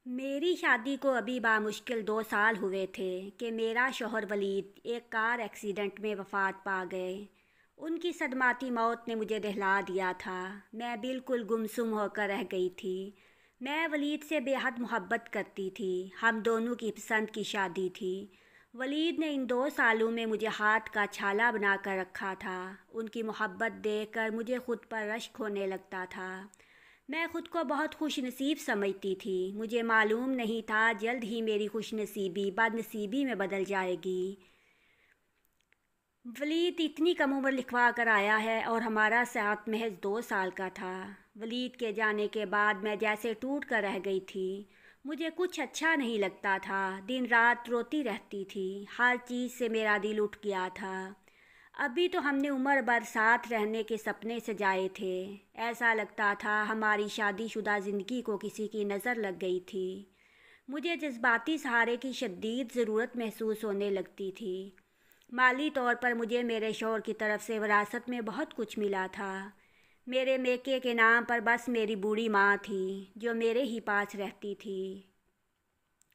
मेरी शादी को अभी बामुश्किल 2 साल हुए थे कि मेरा शौहर वलीद एक कार एक्सीडेंट में वफ़ात पा गए। उनकी सदमाती मौत ने मुझे दहला दिया था। मैं बिल्कुल गुमसुम होकर रह गई थी। मैं वलीद से बेहद मोहब्बत करती थी। हम दोनों की पसंद की शादी थी। वलीद ने इन 2 सालों में मुझे हाथ का छाला बना कर रखा था। उनकी मोहब्बत देखकर मुझे खुद पर रश्क होने लगता था। मैं खुद को बहुत खुश नसीब समझती थी। मुझे मालूम नहीं था जल्द ही मेरी खुश नसीबी बदनसीबी में बदल जाएगी। वलीद इतनी कम उम्र लिखवा कर आया है और हमारा साथ महज 2 साल का था। वलीद के जाने के बाद मैं जैसे टूट कर रह गई थी। मुझे कुछ अच्छा नहीं लगता था। दिन रात रोती रहती थी। हर चीज़ से मेरा दिल उठ गया था। अभी तो हमने उम्र भर साथ रहने के सपने सजाए थे। ऐसा लगता था हमारी शादीशुदा ज़िंदगी को किसी की नज़र लग गई थी। मुझे जज्बाती सहारे की शदीद ज़रूरत महसूस होने लगती थी। माली तौर पर मुझे मेरे शौहर की तरफ से विरासत में बहुत कुछ मिला था। मेरे मेके के नाम पर बस मेरी बूढ़ी माँ थी जो मेरे ही पास रहती थी।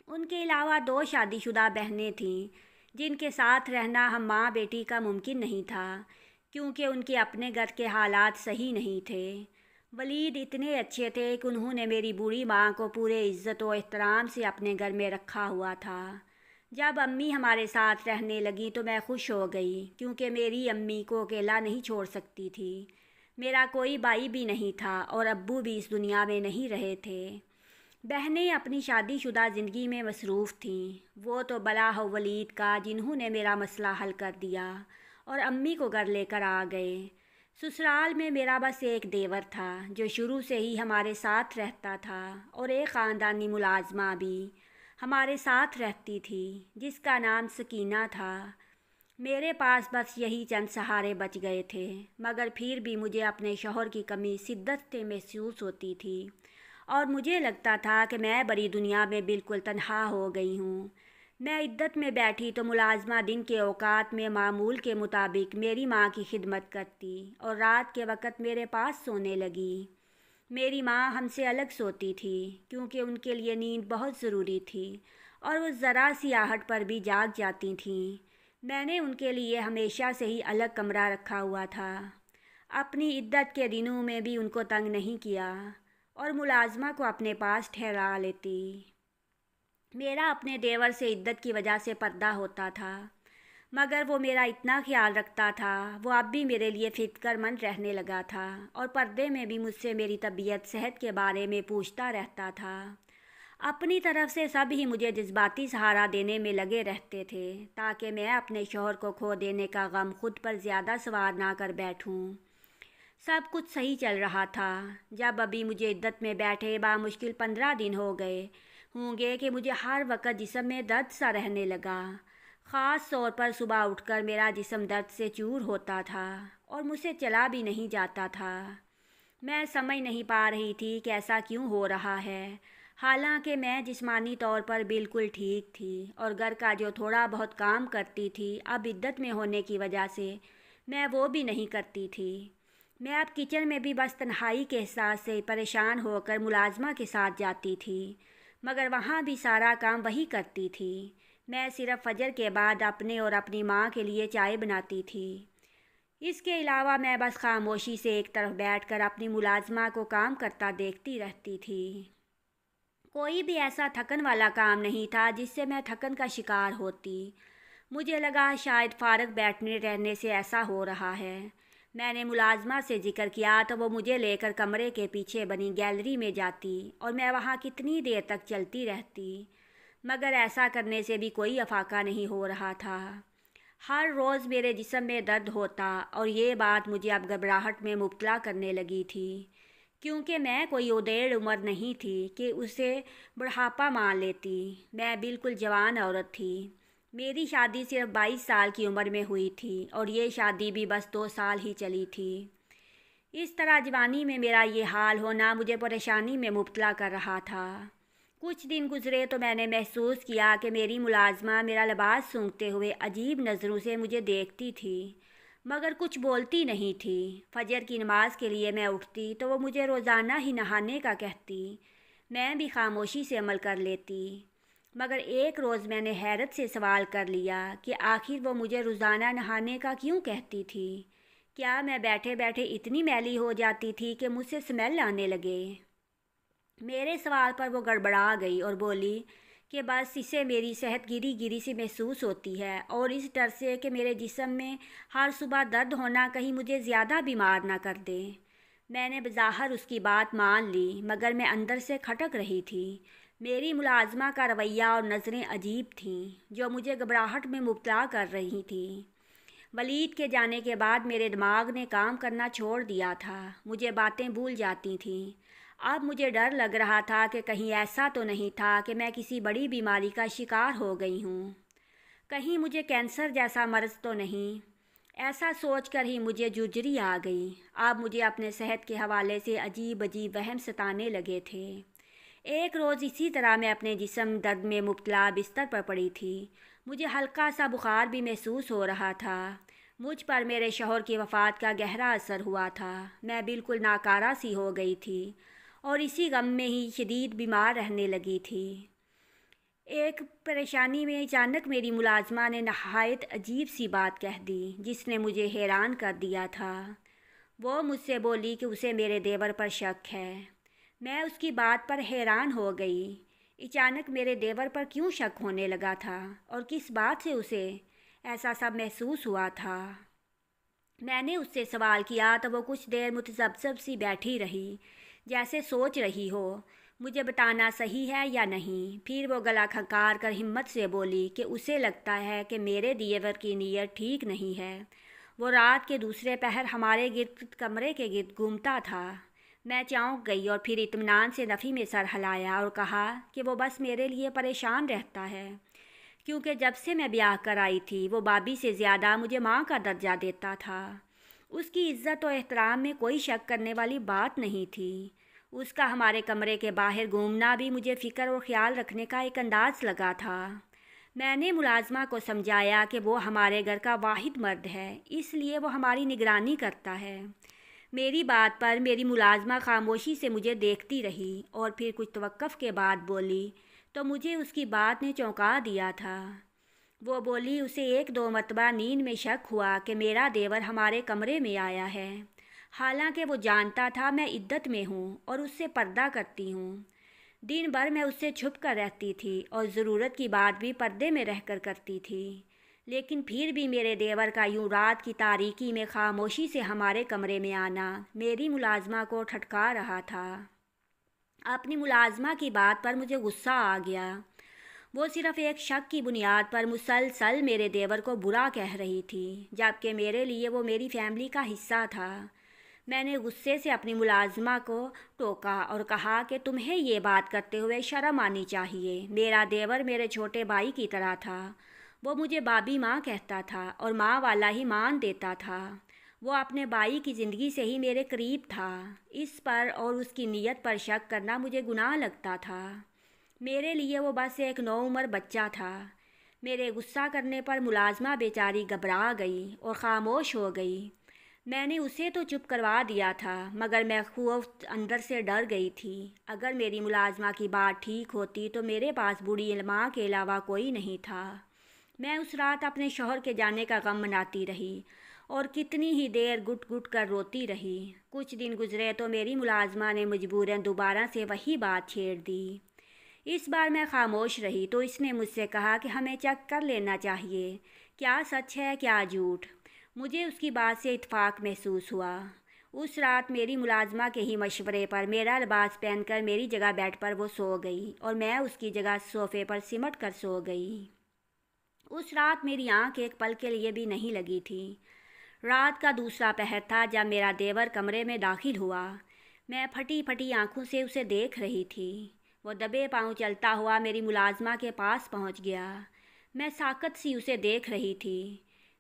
उनके अलावा 2 शादीशुदा बहनें थीं जिनके साथ रहना हम माँ बेटी का मुमकिन नहीं था, क्योंकि उनके अपने घर के हालात सही नहीं थे। वलीद इतने अच्छे थे कि उन्होंने मेरी बूढ़ी माँ को पूरे इज़्ज़त और एहतराम से अपने घर में रखा हुआ था। जब अम्मी हमारे साथ रहने लगी तो मैं खुश हो गई, क्योंकि मेरी अम्मी को अकेला नहीं छोड़ सकती थी। मेरा कोई भाई भी नहीं था और अब्बू भी इस दुनिया में नहीं रहे थे। बहनें अपनी शादीशुदा ज़िंदगी में मसरूफ़ थीं। वो तो बला हो वलीद का जिन्होंने मेरा मसला हल कर दिया और अम्मी को घर लेकर आ गए। ससुराल में मेरा बस एक देवर था जो शुरू से ही हमारे साथ रहता था, और एक ख़ानदानी मुलाजमा भी हमारे साथ रहती थी जिसका नाम सकीना था। मेरे पास बस यही चंद सहारे बच गए थे, मगर फिर भी मुझे अपने शौहर की कमी शिद्दत से महसूस होती थी और मुझे लगता था कि मैं बड़ी दुनिया में बिल्कुल तन्हा हो गई हूँ। मैं इद्दत में बैठी तो मुलाजमा दिन के औकात में मामूल के मुताबिक मेरी माँ की खिदमत करती और रात के वक़्त मेरे पास सोने लगी। मेरी माँ हमसे अलग सोती थी क्योंकि उनके लिए नींद बहुत ज़रूरी थी, और वो ज़रा सी आहट पर भी जाग जाती थीं। मैंने उनके लिए हमेशा से ही अलग कमरा रखा हुआ था। अपनी इद्दत के दिनों में भी उनको तंग नहीं किया और मुलाजमा को अपने पास ठहरा लेती। मेरा अपने देवर से इद्दत की वजह से पर्दा होता था, मगर वो मेरा इतना ख्याल रखता था। वो अब भी मेरे लिए फ़िक्रमंद रहने लगा था और पर्दे में भी मुझसे मेरी तबीयत सेहत के बारे में पूछता रहता था। अपनी तरफ से सब ही मुझे जज्बाती सहारा देने में लगे रहते थे ताकि मैं अपने शौहर को खो देने का गम खुद पर ज़्यादा सवार ना कर बैठूं। सब कुछ सही चल रहा था जब अभी मुझे इद्दत में बैठे बामुश्किल 15 दिन हो गए होंगे कि मुझे हर वक्त जिस्म में दर्द सा रहने लगा। ख़ास तौर पर सुबह उठकर मेरा जिस्म दर्द से चूर होता था और मुझसे चला भी नहीं जाता था। मैं समझ नहीं पा रही थी कि ऐसा क्यों हो रहा है, हालांकि मैं जिस्मानी तौर पर बिल्कुल ठीक थी और घर का जो थोड़ा बहुत काम करती थी अब इद्दत में होने की वजह से मैं वो भी नहीं करती थी। मैं अब किचन में भी बस तन्हाई के एहसास से परेशान होकर मुलाजमा के साथ जाती थी, मगर वहाँ भी सारा काम वही करती थी। मैं सिर्फ़ फजर के बाद अपने और अपनी माँ के लिए चाय बनाती थी। इसके अलावा मैं बस खामोशी से एक तरफ बैठकर अपनी मुलाजमा को काम करता देखती रहती थी। कोई भी ऐसा थकन वाला काम नहीं था जिससे मैं थकन का शिकार होती। मुझे लगा शायद फारग बैठने रहने से ऐसा हो रहा है। मैंने मुलाजमा से जिक्र किया तो वो मुझे लेकर कमरे के पीछे बनी गैलरी में जाती और मैं वहाँ कितनी देर तक चलती रहती, मगर ऐसा करने से भी कोई अफाका नहीं हो रहा था। हर रोज़ मेरे जिस्म में दर्द होता और ये बात मुझे अब घबराहट में मुब्तला करने लगी थी, क्योंकि मैं कोई उदेड़ उम्र नहीं थी कि उसे बुढ़ापा मान लेती। मैं बिल्कुल जवान औरत थी। मेरी शादी सिर्फ 22 साल की उम्र में हुई थी और ये शादी भी बस 2 साल ही चली थी। इस तरह जवानी में मेरा ये हाल होना मुझे परेशानी में मुब्तला कर रहा था। कुछ दिन गुजरे तो मैंने महसूस किया कि मेरी मुलाजमा मेरा लिबास सूंघते हुए अजीब नज़रों से मुझे देखती थी, मगर कुछ बोलती नहीं थी। फजर की नमाज के लिए मैं उठती तो वो मुझे रोज़ाना ही नहाने का कहती। میں بھی خاموشی سے عمل کر لیتی، مگر ایک روز میں نے حیرت سے سوال کر لیا کہ آخر وہ مجھے روزانہ نہانے کا کیوں کہتی تھی۔ کیا میں بیٹھے بیٹھے اتنی میلی ہو جاتی تھی کہ مجھ سے اسمیل آنے لگے؟ میرے سوال پر وہ گڑبڑا گئی اور بولی کہ بس اسے میری صحت گری گری سی محسوس ہوتی ہے، اور اس ڈر سے کہ میرے جسم میں ہر صبح درد ہونا کہیں مجھے زیادہ بیمار نہ کر دے۔ میں نے بظاہر اس کی بات مان لی، مگر میں اندر سے کھٹک رہی تھی۔ میری ملازمہ کا رویہ اور نظریں عجیب تھیں جو مجھے گھبراہٹ میں مبتلا کر رہی تھیں۔ ولید کے جانے کے بعد میرے دماغ نے کام کرنا چھوڑ دیا تھا، مجھے باتیں بھول جاتی تھیں۔ اب مجھے ڈر لگ رہا تھا کہ کہیں ایسا تو نہیں تھا کہ میں کسی بڑی بیماری کا شکار ہو گئی ہوں، کہیں مجھے کینسر جیسا مرض تو نہیں۔ ایسا سوچ کر ہی مجھے جھجری آ گئی۔ اب مجھے اپنے صحت کے حوالے سے عجیب عجیب وہم ستانے لگے تھے۔ ایک روز اسی طرح میں اپنے جسم درد میں مبتلا بستر پر پڑی تھی۔ مجھے ہلکا سا بخار بھی محسوس ہو رہا تھا۔ مجھ پر میرے شوہر کی وفات کا گہرا اثر ہوا تھا۔ میں بالکل ناکارہ سی ہو گئی تھی اور اسی غم میں ہی شدید بیمار رہنے لگی تھی۔ ایک پریشانی میں اچانک میری ملازمہ نے نہایت عجیب سی بات کہہ دی جس نے مجھے حیران کر دیا تھا۔ وہ مجھ سے بولی کہ اسے میرے دیور پر شک ہے۔ میں اس کی بات پر حیران ہو گئی۔ اچانک میرے دیور پر کیوں شک ہونے لگا تھا اور کس بات سے اسے ایسا سب محسوس ہوا تھا؟ میں نے اس سے سوال کیا تو وہ کچھ دیر متذبذب سی بیٹھی رہی، جیسے سوچ رہی ہو مجھے بتانا صحیح ہے یا نہیں۔ پھر وہ گلا کھنکار کر ہمت سے بولی کہ اسے لگتا ہے کہ میرے دیور کی نیت ٹھیک نہیں ہے۔ وہ رات کے دوسرے پہر ہمارے گرد کمرے کے گرد گھومتا تھا۔ میں چونک گئی اور پھر اطمینان سے نفی میں سر ہلایا اور کہا کہ وہ بس میرے لیے پریشان رہتا ہے، کیونکہ جب سے میں بیاہ کر آئی تھی وہ بابی سے زیادہ مجھے ماں کا درجہ دیتا تھا۔ اس کی عزت و احترام میں کوئی شک کرنے والی بات نہیں تھی۔ اس کا ہمارے کمرے کے باہر گھومنا بھی مجھے فکر اور خیال رکھنے کا ایک انداز لگا تھا۔ میں نے ملازمہ کو سمجھایا کہ وہ ہمارے گھر کا واحد مرد ہے، اس لیے وہ ہماری نگرانی کرتا ہے۔ میری بات پر میری ملازمہ خاموشی سے مجھے دیکھتی رہی اور پھر کچھ توقف کے بعد بولی تو مجھے اس کی بات نے چونکا دیا تھا۔ وہ بولی اسے ایک دو مرتبہ نیند میں شک ہوا کہ میرا دیور ہمارے کمرے میں آیا ہے، حالانکہ وہ جانتا تھا میں عدت میں ہوں اور اس سے پردہ کرتی ہوں۔ دن بھر میں اس سے چھپ کر رہتی تھی اور ضرورت کی بات بھی پردے میں رہ کر کرتی تھی، لیکن پھر بھی میرے دیور کا یوں رات کی تاریکی میں خاموشی سے ہمارے کمرے میں آنا میری ملازمہ کو ٹھٹکا رہا تھا۔ اپنی ملازمہ کی بات پر مجھے غصہ آ گیا۔ وہ صرف ایک شک کی بنیاد پر مسلسل میرے دیور کو برا کہہ رہی تھی، جبکہ میرے لیے وہ میری فیملی کا حصہ تھا۔ میں نے غصے سے اپنی ملازمہ کو ٹوکا اور کہا کہ تمہیں یہ بات کرتے ہوئے شرم آنی چاہیے۔ میرا دیور میرے چھوٹے بھائی کی طرح تھا۔ وہ مجھے بابی ماں کہتا تھا اور ماں والا ہی مان دیتا تھا۔ وہ اپنے بھائی کی زندگی سے ہی میرے قریب تھا۔ اس پر اور اس کی نیت پر شک کرنا مجھے گناہ لگتا تھا۔ میرے لیے وہ بس ایک نوعمر بچہ تھا۔ میرے غصہ کرنے پر ملازمہ بیچاری گھبرا گئی اور خاموش ہو گئی۔ میں نے اسے تو چپ کروا دیا تھا، مگر میں خوف اندر سے ڈر گئی تھی۔ اگر میری ملازمہ کی بات ٹھیک ہوتی تو میرے پاس بوڑھی ماں کے علاوہ کوئی نہیں تھا۔ میں اس رات اپنے شوہر کے جانے کا غم مناتی رہی اور کتنی ہی دیر گٹ گٹ کر روتی رہی۔ کچھ دن گزرے تو میری ملازمہ نے مجبوراً دوبارہ سے وہی بات چھیڑ دی۔ اس بار میں خاموش رہی تو اس نے مجھ سے کہا کہ ہمیں چیک کر لینا چاہیے کیا سچ ہے کیا جھوٹ۔ مجھے اس کی بات سے اتفاق محسوس ہوا۔ اس رات میری ملازمہ کے ہی مشورے پر میرا لباس پہن کر میری جگہ بیڈ پر وہ سو گئی اور میں اس کی جگہ صوفے پر سمٹ کر سو گئی۔ اس رات میری آنکھ ایک پل کے لیے بھی نہیں لگی تھی۔ رات کا دوسرا پہر تھا جب میرا دیور کمرے میں داخل ہوا۔ میں پھٹی پھٹی آنکھوں سے اسے دیکھ رہی تھی۔ وہ دبے پاؤں چلتا ہوا میری ملازمہ کے پاس پہنچ گیا۔ میں ساکت سی اسے دیکھ رہی تھی۔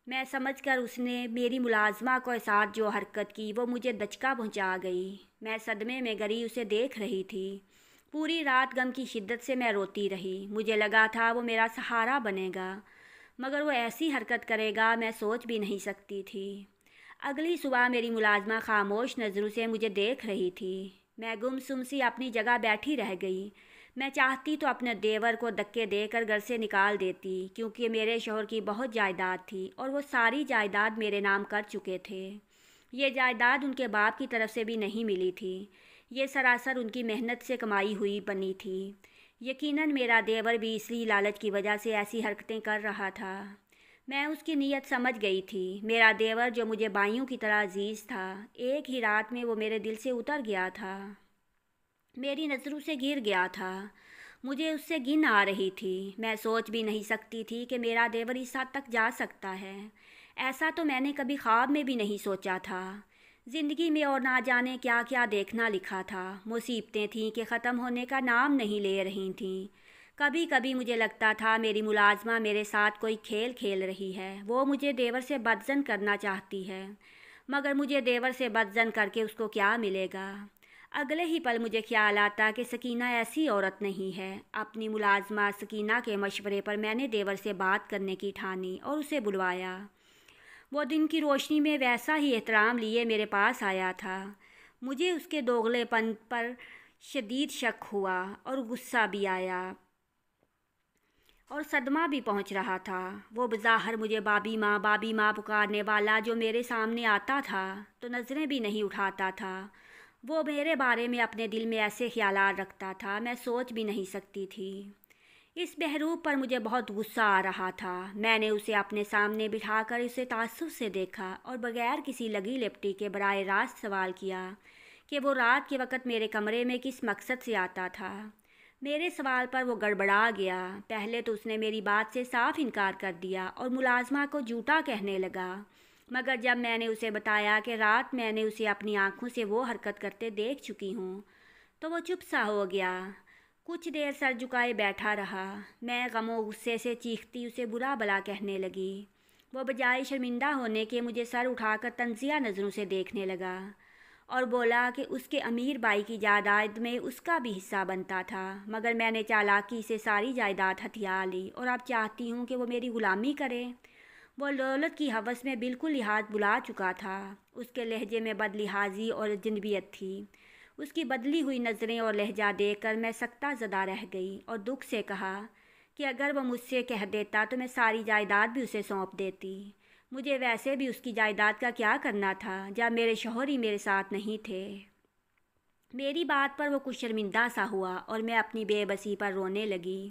میں سمجھ کر اس نے میری ملازمہ کو ساتھ جو حرکت کی وہ مجھے دچکا پہنچا گئی۔ میں صدمے میں گری اسے دیکھ رہی تھی۔ پوری رات غم کی شدت سے میں روتی رہی۔ مجھے لگا تھا وہ میرا سہارا بنے گا، مگر وہ ایسی حرکت کرے گا میں سوچ بھی نہیں سکتی تھی۔ اگلی صبح میری ملازمہ خاموش نظروں سے مجھے دیکھ رہی تھی۔ میں گمسم سی اپنی جگہ بیٹھی رہ گئی۔ میں چاہتی تو اپنے دیور کو دھکے دے کر گھر سے نکال دیتی، کیونکہ میرے شوہر کی بہت جائیداد تھی اور وہ ساری جائیداد میرے نام کر چکے تھے۔ یہ جائیداد ان کے باپ کی طرف سے بھی نہیں ملی تھی، یہ سراسر ان کی محنت سے کمائی ہوئی بنی تھی۔ یقیناً میرا دیور بھی اسی لالچ کی وجہ سے ایسی حرکتیں کر رہا تھا۔ میں اس کی نیت سمجھ گئی تھی۔ میرا دیور جو مجھے بھائیوں کی طرح عزیز تھا، ایک ہی رات میں وہ میرے دل سے اتر گیا تھا، میری نظروں سے گر گیا تھا۔ مجھے اس سے گن آ رہی تھی۔ میں سوچ بھی نہیں سکتی تھی کہ میرا دیور اس حد تک جا سکتا ہے۔ ایسا تو میں نے کبھی خواب میں بھی نہیں سوچا تھا۔ زندگی میں اور نہ جانے کیا کیا دیکھنا لکھا تھا۔ مصیبتیں تھیں کہ ختم ہونے کا نام نہیں لے رہی تھیں۔ کبھی کبھی مجھے لگتا تھا میری ملازمہ میرے ساتھ کوئی کھیل کھیل رہی ہے، وہ مجھے دیور سے بدزن کرنا چاہتی ہے، مگر مجھے دیور سے بدزن کر کے اس کو کیا ملے گا؟ اگلے ہی پل مجھے خیال آتا کہ سکینہ ایسی عورت نہیں ہے۔ اپنی ملازمہ سکینہ کے مشورے پر میں نے دیور سے بات کرنے کی ٹھانی اور اسے بلوایا۔ وہ دن کی روشنی میں ویسا ہی احترام لیے میرے پاس آیا تھا۔ مجھے اس کے دوغلے پن پر شدید شک ہوا اور غصہ بھی آیا اور صدمہ بھی پہنچ رہا تھا۔ وہ بظاہر مجھے بابی ماں پکارنے والا جو میرے سامنے آتا تھا تو نظریں بھی نہیں اٹھاتا تھا۔ وہ میرے بارے میں اپنے دل میں ایسے خیالات رکھتا تھا، میں سوچ بھی نہیں سکتی تھی۔ اس بہروپ پر مجھے بہت غصہ آ رہا تھا۔ میں نے اسے اپنے سامنے بٹھا کر اسے تعصب سے دیکھا اور بغیر کسی لگی لپٹی کے براہ راست سوال کیا کہ وہ رات کے وقت میرے کمرے میں کس مقصد سے آتا تھا۔ میرے سوال پر وہ گڑبڑا گیا۔ پہلے تو اس نے میری بات سے صاف انکار کر دیا اور ملازمہ کو جھوٹا کہنے لگا، مگر جب میں نے اسے بتایا کہ رات میں نے اسے اپنی آنکھوں سے وہ حرکت کرتے دیکھ چکی ہوں تو وہ چپ سا ہو گیا۔ کچھ دیر سر جھکائے بیٹھا رہا۔ میں غم و غصے سے چیختی اسے برا بلا کہنے لگی۔ وہ بجائے شرمندہ ہونے کے مجھے سر اٹھا کر طنزیہ نظروں سے دیکھنے لگا اور بولا کہ اس کے امیر بھائی کی جائیداد میں اس کا بھی حصہ بنتا تھا، مگر میں نے چالاکی سے ساری جائیداد ہتھیا لی اور اب چاہتی ہوں کہ وہ میری غلامی کرے۔ وہ دولت کی ہوس میں بالکل لحاظ بھلا چکا تھا۔ اس کے لہجے میں بد لحاظی اور جنبیت تھی۔ اس کی بدلی ہوئی نظریں اور لہجہ دیکھ کر میں سکتہ زدہ رہ گئی اور دکھ سے کہا کہ اگر وہ مجھ سے کہہ دیتا تو میں ساری جائیداد بھی اسے سونپ دیتی۔ مجھے ویسے بھی اس کی جائیداد کا کیا کرنا تھا جب میرے شوہر ہی میرے ساتھ نہیں تھے۔ میری بات پر وہ کچھ شرمندہ سا ہوا اور میں اپنی بے بسی پر رونے لگی۔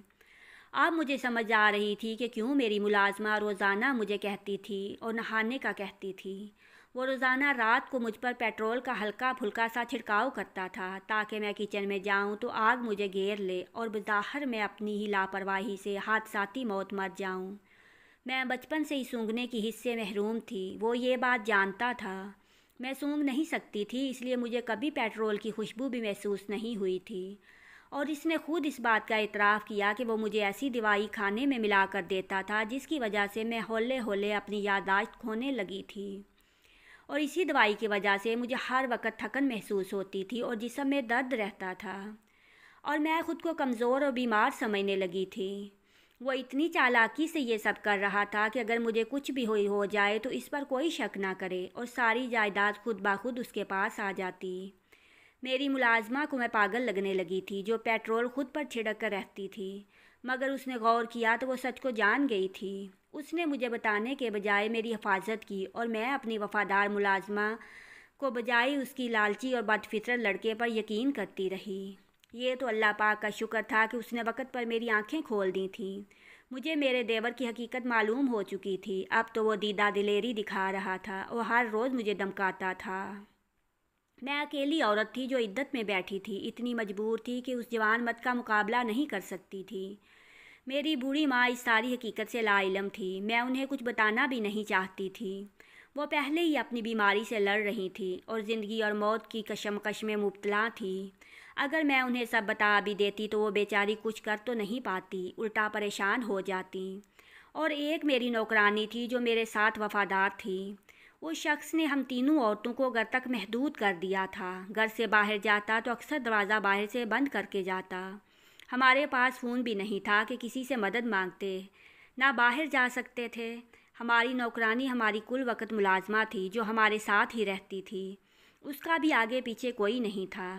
اب مجھے سمجھ آ رہی تھی کہ کیوں میری ملازمہ روزانہ مجھے کہتی تھی اور نہانے کا کہتی تھی۔ وہ روزانہ رات کو مجھ پر پیٹرول کا ہلکا پھلکا سا چھڑکاؤ کرتا تھا تاکہ میں کچن میں جاؤں تو آگ مجھے گھیر لے اور بظاہر میں اپنی ہی لاپرواہی سے حادثاتی موت مر جاؤں۔ میں بچپن سے ہی سونگنے کی حص سے محروم تھی، وہ یہ بات جانتا تھا۔ میں سونگ نہیں سکتی تھی، اس لیے مجھے کبھی پیٹرول کی خوشبو بھی محسوس نہیں ہوئی تھی، اور اس نے خود اس بات کا اعتراف کیا کہ وہ مجھے ایسی دوائی کھانے میں ملا کر دیتا تھا جس کی وجہ سے میں ہولے ہولے اپنی یادداشت کھونے لگی تھی، اور اسی دوائی کی وجہ سے مجھے ہر وقت تھکن محسوس ہوتی تھی اور جسم میں درد رہتا تھا، اور میں خود کو کمزور اور بیمار سمجھنے لگی تھی۔ وہ اتنی چالاکی سے یہ سب کر رہا تھا کہ اگر مجھے کچھ بھی ہو جائے تو اس پر کوئی شک نہ کرے اور ساری جائیداد خود بخود اس کے پاس آ جاتی۔ میری ملازمہ کو میں پاگل لگنے لگی تھی جو پیٹرول خود پر چھڑک کر رہتی تھی، مگر اس نے غور کیا تو وہ سچ کو جان گئی تھی۔ اس نے مجھے بتانے کے بجائے میری حفاظت کی اور میں اپنی وفادار ملازمہ کو بجائے اس کی لالچی اور بد فطرت لڑکے پر یقین کرتی رہی۔ یہ تو اللہ پاک کا شکر تھا کہ اس نے وقت پر میری آنکھیں کھول دی تھیں۔ مجھے میرے دیور کی حقیقت معلوم ہو چکی تھی۔ اب تو وہ دیدہ دلیری دکھا رہا تھا اور ہر روز مجھے دمکاتا تھا۔ میں اکیلی عورت تھی جو عدت میں بیٹھی تھی، اتنی مجبور تھی کہ اس جوان مرد کا مقابلہ نہیں کر سکتی تھی۔ میری بوڑھی ماں اس ساری حقیقت سے لا علم تھی۔ میں انہیں کچھ بتانا بھی نہیں چاہتی تھی۔ وہ پہلے ہی اپنی بیماری سے لڑ رہی تھی اور زندگی اور موت کی کشمکش میں مبتلا تھی۔ اگر میں انہیں سب بتا بھی دیتی تو وہ بیچاری کچھ کر تو نہیں پاتی، الٹا پریشان ہو جاتی۔ اور ایک میری نوکرانی تھی جو میرے ساتھ وفادار تھی۔ اس شخص نے ہم تینوں عورتوں کو گھر تک محدود کر دیا تھا۔ گھر سے باہر جاتا تو اکثر دروازہ باہر سے بند کر کے جاتا۔ ہمارے پاس فون بھی نہیں تھا کہ کسی سے مدد مانگتے، نہ باہر جا سکتے تھے۔ ہماری نوکرانی ہماری کل وقت ملازمہ تھی جو ہمارے ساتھ ہی رہتی تھی، اس کا بھی آگے پیچھے کوئی نہیں تھا۔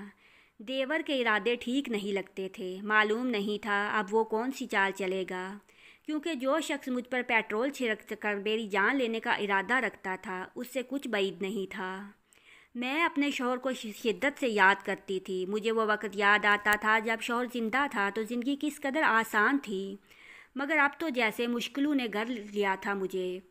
देवर के इरादे ठीक नहीं लगते थे। मालूम नहीं था अब वो कौन सी चाल चलेगा, क्योंकि जो शख्स मुझ पर पेट्रोल छिड़क कर मेरी जान लेने का इरादा रखता था उससे कुछ بعید नहीं था। मैं अपने शौहर को शिद्दत से याद करती थी। मुझे वो वक्त याद आता था जब शौहर ज़िंदा था तो ज़िंदगी किस कदर आसान थी, मगर अब तो जैसे मुश्किलों ने घर लिया था मुझे।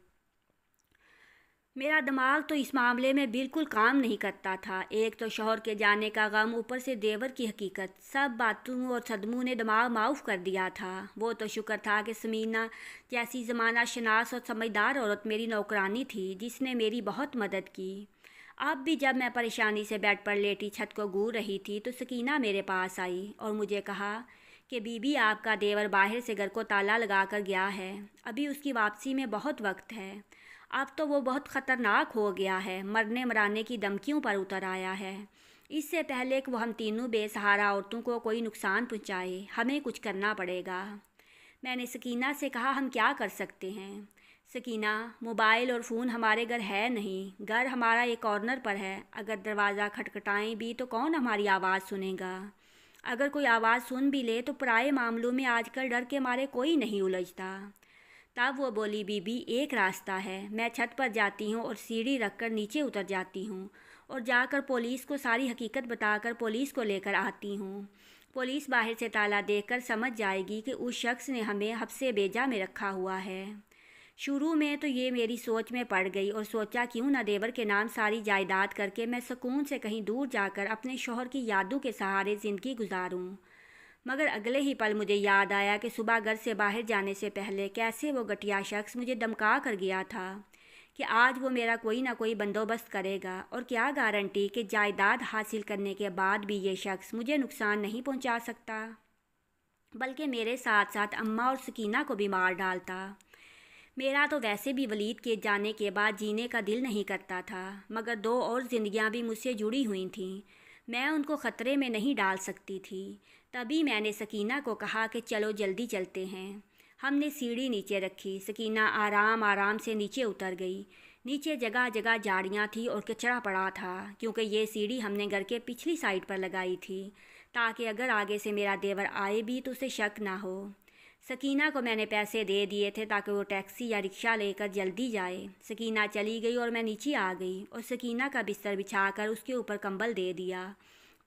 मेरा दिमाग तो इस मामले में बिल्कुल काम नहीं करता था। एक तो शौहर के जाने का गम, ऊपर से देवर की हकीकत, सब बातों और सदमों ने दिमाग माउफ कर दिया था। वो तो शुक्र था कि समीना जैसी ज़माना शनास और समझदार औरत मेरी नौकरानी थी, जिसने मेरी बहुत मदद की। अब भी जब मैं परेशानी से बेड पर लेटी छत को घूर रही थी तो सकीना मेरे पास आई और मुझे कहा कि बीबी, आपका देवर बाहर से घर को ताला लगा कर गया है। अभी उसकी वापसी में बहुत वक्त है। अब तो वो बहुत ख़तरनाक हो गया है, मरने मराने की धमकियों पर उतर आया है। इससे पहले कि वो हम तीनों बेसहारा औरतों को कोई नुकसान पहुंचाए, हमें कुछ करना पड़ेगा। मैंने सकीना से कहा, हम क्या कर सकते हैं? सकीना, मोबाइल और फ़ोन हमारे घर है नहीं। घर हमारा एक कॉर्नर पर है। अगर दरवाज़ा खटखटाएं भी तो कौन हमारी आवाज़ सुनेगा? अगर कोई आवाज़ सुन भी ले तो पराए मामलों में आजकल डर के मारे कोई नहीं उलझता। तब वो बोली, बीबी, एक रास्ता है। मैं छत पर जाती हूँ और सीढ़ी रखकर नीचे उतर जाती हूँ और जाकर पुलिस को सारी हकीकत बताकर पुलिस को लेकर आती हूँ। पुलिस बाहर से ताला देखकर समझ जाएगी कि उस शख्स ने हमें हब्से बेजा में रखा हुआ है। शुरू में तो ये मेरी सोच में पड़ गई और सोचा क्यों ना देवर के नाम सारी जायदाद करके मैं सुकून से कहीं दूर जाकर अपने शौहर की यादों के सहारे ज़िंदगी गुजारूं। मगर अगले ही पल मुझे याद आया कि सुबह घर से बाहर जाने से पहले कैसे वो घटिया शख्स मुझे धमका कर गया था कि आज वो मेरा कोई ना कोई बंदोबस्त करेगा, और क्या गारंटी कि जायदाद हासिल करने के बाद भी ये शख्स मुझे नुकसान नहीं पहुंचा सकता, बल्कि मेरे साथ साथ अम्मा और सकीना को भी मार डालता। मेरा तो वैसे भी वलीद के जाने के बाद जीने का दिल नहीं करता था, मगर दो और ज़िंदगियां भी मुझसे जुड़ी हुई थीं। मैं उनको ख़तरे में नहीं डाल सकती थी। तभी मैंने सकीना को कहा कि चलो जल्दी चलते हैं। हमने सीढ़ी नीचे रखी। सकीना आराम आराम से नीचे उतर गई। नीचे जगह जगह झाड़ियाँ थी और कचरा पड़ा था, क्योंकि ये सीढ़ी हमने घर के पिछली साइड पर लगाई थी ताकि अगर आगे से मेरा देवर आए भी तो उसे शक ना हो। सकीना को मैंने पैसे दे दिए थे ताकि वो टैक्सी या रिक्शा लेकर जल्दी जाए। सकीना चली गई और मैं नीचे आ गई और सकीना का बिस्तर बिछाकर उसके ऊपर कंबल दे दिया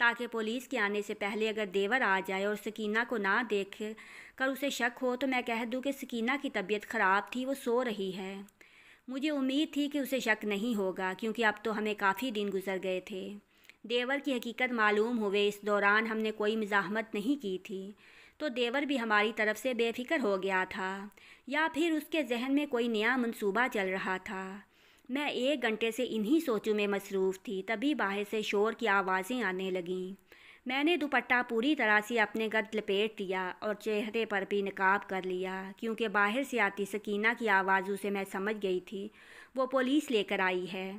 ताकि पुलिस के आने से पहले अगर देवर आ जाए और सकीना को ना देख कर उसे शक हो तो मैं कह दूं कि सकीना की तबीयत ख़राब थी, वो सो रही है। मुझे उम्मीद थी कि उसे शक नहीं होगा, क्योंकि अब तो हमें काफ़ी दिन गुजर गए थे। देवर की हकीकत मालूम हुए इस दौरान हमने कोई मज़ाहमत नहीं की थी, तो देवर भी हमारी तरफ से बेफिक्र हो गया था, या फिर उसके जहन में कोई नया मंसूबा चल रहा था। मैं 1 घंटे से इन्हीं सोचों में मसरूफ़ थी, तभी बाहर से शोर की आवाज़ें आने लगीं। मैंने दुपट्टा पूरी तरह से अपने गर्द लपेट लिया और चेहरे पर भी नकाब कर लिया, क्योंकि बाहर से आती सकीना की आवाज़ों से मैं समझ गई थी वो पुलिस लेकर आई है।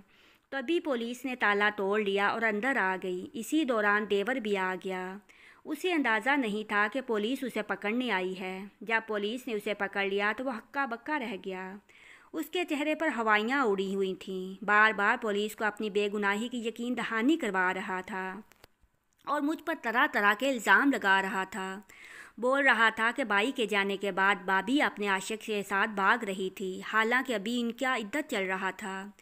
तभी पुलिस ने ताला तोड़ लिया और अंदर आ गई। इसी दौरान देवर भी आ गया। उसे अंदाज़ा नहीं था कि पुलिस उसे पकड़ने आई है। जब पुलिस ने उसे पकड़ लिया तो वह हक्का बक्का रह गया। उसके चेहरे पर हवाइयाँ उड़ी हुई थीं। बार बार पुलिस को अपनी बेगुनाही की यकीन दहानी करवा रहा था और मुझ पर तरह तरह के इल्ज़ाम लगा रहा था। बोल रहा था कि बाई के जाने के बाद भाभी अपने आशिक के साथ भाग रही थी, हालांकि अभी इनका इद्दत चल रहा था।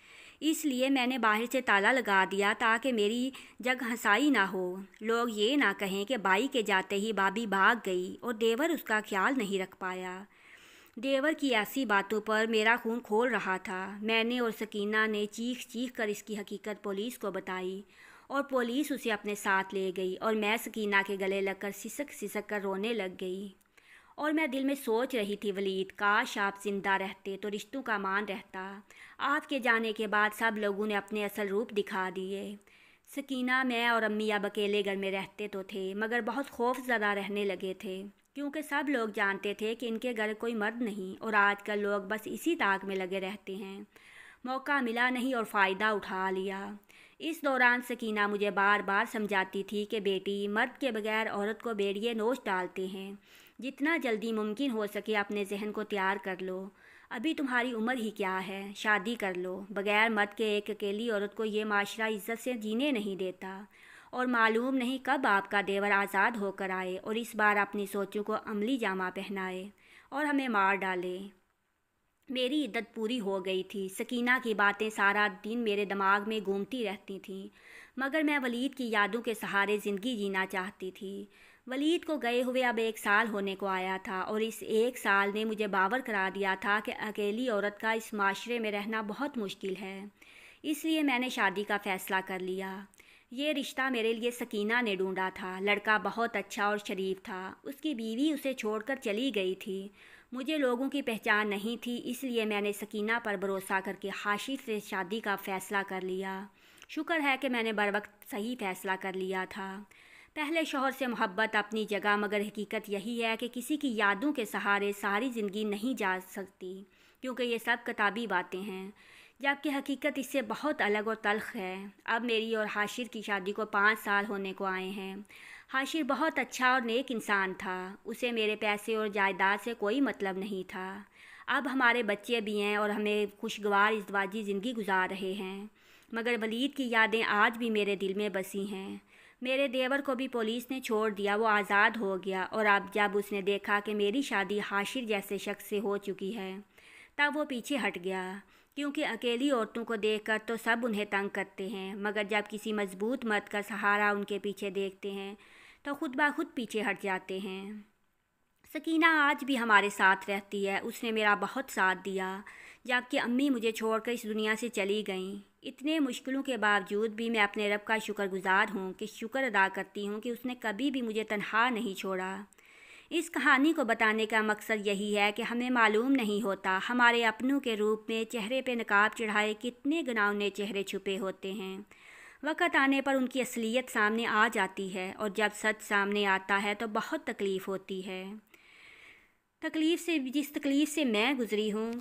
इसलिए मैंने बाहर से ताला लगा दिया ताकि मेरी जग हंसाई ना हो। लोग ये ना कहें कि बाई के जाते ही भाभी भाग गई और देवर उसका ख्याल नहीं रख पाया। देवर की ऐसी बातों पर मेरा खून खोल रहा था। मैंने और सकीना ने चीख चीख कर इसकी हकीकत पुलिस को बताई और पुलिस उसे अपने साथ ले गई और मैं सकीना के गले लगकर सिसक सिसक कर रोने लग गई। और मैं दिल में सोच रही थी, वलीद, काश आप जिंदा रहते तो रिश्तों का मान रहता। आपके जाने के बाद सब लोगों ने अपने असल रूप दिखा दिए। सकीना, मैं और अम्मी अब अकेले घर में रहते तो थे, मगर बहुत खौफज़दा रहने लगे थे, क्योंकि सब लोग जानते थे कि इनके घर कोई मर्द नहीं और आजकल लोग बस इसी ताक में लगे रहते हैं। मौका मिला नहीं और फ़ायदा उठा लिया। इस दौरान सकीना मुझे बार बार समझाती थी कि बेटी, मर्द के बगैर औरत को बेड़िए नोच डालते हैं। जितना जल्दी मुमकिन हो सके अपने जहन को तैयार कर लो। अभी तुम्हारी उम्र ही क्या है, शादी कर लो। बगैर मर्द के एक अकेली औरत को ये माशरा इज्जत से जीने नहीं देता और मालूम नहीं कब आपका देवर आज़ाद होकर आए और इस बार अपनी सोचों को अमली जामा पहनाए और हमें मार डाले। मेरी इद्दत पूरी हो गई थी। सकीना की बातें सारा दिन मेरे दिमाग में घूमती रहती थीं, मगर मैं वलीद की यादों के सहारे ज़िंदगी जीना चाहती थी। वलीद को गए हुए अब 1 साल होने को आया था और इस 1 साल ने मुझे बावर करा दिया था कि अकेली औरत का इस माशरे में रहना बहुत मुश्किल है। इसलिए मैंने शादी का फ़ैसला कर लिया। ये रिश्ता मेरे लिए सकीना ने ढूंढा था। लड़का बहुत अच्छा और शरीफ था। उसकी बीवी उसे छोड़कर चली गई थी। मुझे लोगों की पहचान नहीं थी, इसलिए मैंने सकीना पर भरोसा करके हाशिर से शादी का फ़ैसला कर लिया। शुक्र है कि मैंने बर वक्त सही फ़ैसला कर लिया था। पहले शौहर से मोहब्बत अपनी जगह, मगर हकीकत यही है कि किसी की यादों के सहारे सारी ज़िंदगी नहीं जा सकती, क्योंकि ये सब किताबी बातें हैं, जबकि हकीकत इससे बहुत अलग और तल्ख़ है। अब मेरी और हाशिर की शादी को 5 साल होने को आए हैं। हाशिर बहुत अच्छा और नेक इंसान था। उसे मेरे पैसे और जायदाद से कोई मतलब नहीं था। अब हमारे बच्चे भी हैं और हमें खुशगवार इज़्दवाजी ज़िंदगी गुजार रहे हैं, मगर वलीद की यादें आज भी मेरे दिल में बसी हैं। मेरे देवर को भी पुलिस ने छोड़ दिया, वो आज़ाद हो गया, और अब जब उसने देखा कि मेरी शादी हाशिर जैसे शख्स से हो चुकी है, तब वो पीछे हट गया। क्योंकि अकेली औरतों को देखकर तो सब उन्हें तंग करते हैं, मगर जब किसी मजबूत मर्द का सहारा उनके पीछे देखते हैं तो खुद ब खुद पीछे हट जाते हैं। सकीना आज भी हमारे साथ रहती है। उसने मेरा बहुत साथ दिया जबकि अम्मी मुझे छोड़कर इस दुनिया से चली गईं। इतने मुश्किलों के बावजूद भी मैं अपने रब का शुक्रगुजार हूँ कि शुक्र अदा करती हूँ कि उसने कभी भी मुझे तन्हा नहीं छोड़ा। इस कहानी को बताने का मकसद यही है कि हमें मालूम नहीं होता हमारे अपनों के रूप में चेहरे पे नकाब चढ़ाए कितने घिनौने चेहरे छुपे होते हैं। वक़्त आने पर उनकी असलियत सामने आ जाती है, और जब सच सामने आता है तो बहुत तकलीफ़ होती है। जिस तकलीफ़ से मैं गुज़री हूँ